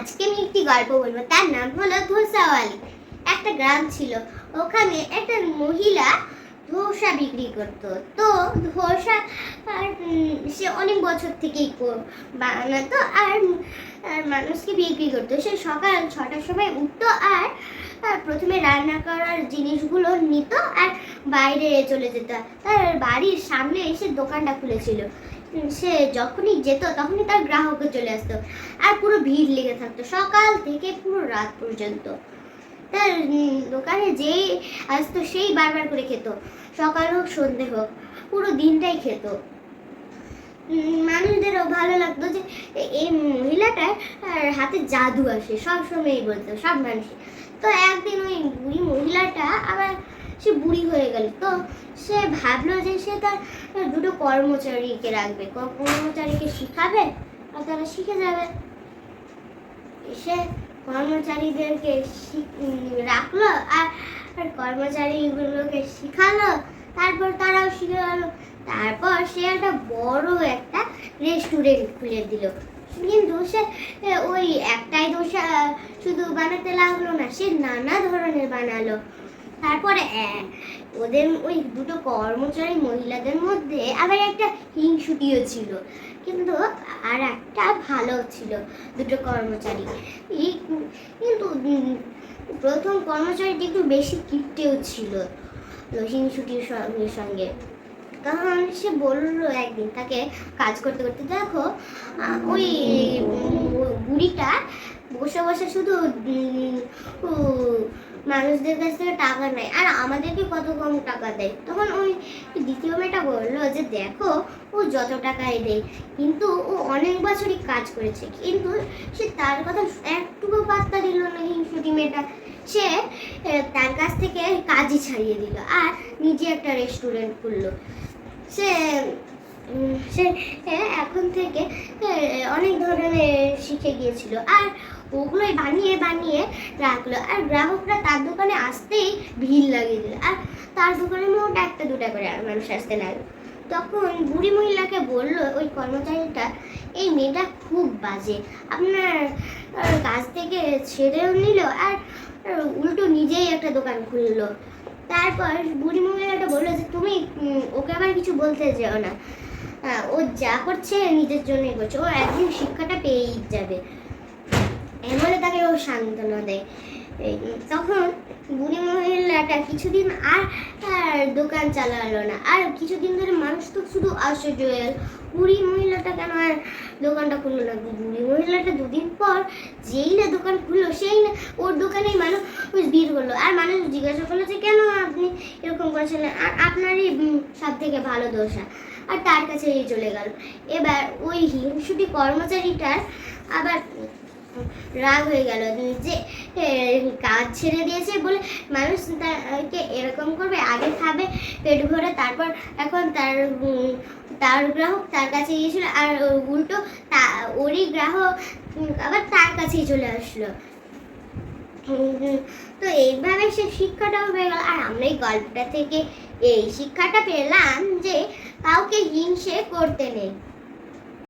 আজকে আমি একটি গল্প বলবো, তার নাম হলো ধোসাওয়ালি। একটা গ্রাম ছিল, ওখানে একটা মহিলা ধোসা বিক্রি করতো। তো ধোসা সে অনেক বছর থেকেই বানাতো আর মানুষকে বিক্রি করতো। সে সকাল 6টার সময় উঠতো আর প্রথমে রান্না করার জিনিসগুলো নিত আর বাইরে চলে যেত। তার বাড়ির সামনে এসে দোকানটা খুলেছিল। সে যখনই যেত তখনই তার গ্রাহকও চলে আসতো আর পুরো ভিড় লেগে থাকতো সকাল থেকে পুরো রাত পর্যন্ত। তার দোকানে যেই আসতো সেই বারবার করে খেত, সকাল হোক সন্ধে হোক পুরো দিনটাই খেত। মানুষদেরও ভালো লাগতো যে এই মহিলাটার হাতে জাদু আসে, সবসময়ই বলতো সব মানুষ। তো একদিন ওই বুড়ি মহিলাটা আবার সে বুড়ি হয়ে গেল। তো সে ভাবলো যে সে তার দুটো কর্মচারীকে রাখবে, কর্মচারীকে শিখাবে আর তারা শিখে যাবে। সে কর্মচারীদেরকে রাখলো আর কর্মচারীগুলোকে শিখালো, তারপর তারাও শিখে গেল। তারপর সে একটা রেস্টুরেন্ট খুলে দিল। কিন্তু সে ওই একটাই দোসা শুধু বানাতে লাগলো না, সে নানা ধরনের বানালো। তারপরে ওদের ওই দুটো কর্মচারী মহিলাদের মধ্যে আবার একটা হিংসুটিও ছিল, কিন্তু আর একটা ভালো ছিল। দুটো কর্মচারী কিন্তু প্রথম কর্মচারীটি একটু বেশি কিপটেও ছিল হিংসুটির সঙ্গে। তখন সে বললো একদিন তাকে কাজ করতে করতে, দেখো ওই বুড়িটা বসে বসে শুধু মানুষদের কাছ থেকে টাকা নেয় আর আমাদেরকে কত কম টাকা দেয়। তখন ওই দ্বিতীয় মেয়েটা বললো যে দেখো ও যত টাকাই দেয়, কিন্তু ও অনেক বছরই কাজ করেছে, কিন্তু সে তার কথা একটুকু পাত্তা দিল না হিংসুটি মেয়েটা। সে তার কাছ থেকে কাজই ছাড়িয়ে দিল আর নিজে একটা রেস্টুরেন্ট খুললো। সে সে এখন থেকে অনেক ধরনের শিখে গিয়েছিল আর ওগুলোই বানিয়ে বানিয়ে রাখলো। আর গ্রাহকরা তার দোকানে আসতেই ভিড় লাগিয়ে দিল আর তার দোকানে মোট একটা দুটা করে মানুষ আসতে লাগলো। তখন বুড়ি মহিলাকে বললো ওই কর্মচারীটা, এই মেয়েটা খুব বাজে, আপনার কাছ থেকে ছেড়েও নিল আর উল্টো নিজেই একটা দোকান খুললো। তারপর বুড়ি মহিলাটা বললো যে তুমি ওকে আবার কিছু বলতে যেও না, ও যা করছে নিজের জন্যই করছে, ও একদিন শিক্ষাটা পেয়েই যাবে। এমন তাকে ও সান্ত্বনা দেয়। তখন বুড়ি মহিলাটা কিছুদিন আর দোকান চালালো না, আর কিছুদিন ধরে মানুষ তো শুধু আশ্চর্য হয়ে গেল, বুড়ি মহিলাটা কেন আর দোকানটা খুললো না। বুড়ি মহিলাটা দুদিন পর যেই না দোকান খুললো, সেই না ওর দোকানেই মানুষ ভিড় করলো আর মানুষ জিজ্ঞাসা করলো যে কেন আপনি এরকম করছেন, আর আপনারই সব থেকে ভালো দোসা, আর তার কাছে চলে গেল। এবার ওই হিংসুটি কর্মচারীটার আবার রাগ হয়ে গেল যে কাজ ছেড়ে দিয়েছে বলে মানুষ তাকে এরকম করবে, আগে খাবে পেট ভরে, তারপর এখন তার গ্রাহক তার কাছে গিয়েছিল আর উল্টো ওরই গ্রাহক আবার তার কাছেই চলে আসলো। তো এইভাবে সে শিক্ষাটাও পেয়ে গেল। আর আমরা এই গল্পটা থেকে এই শিক্ষাটা পেলাম যে কাউকে হিংসে করতে নেই।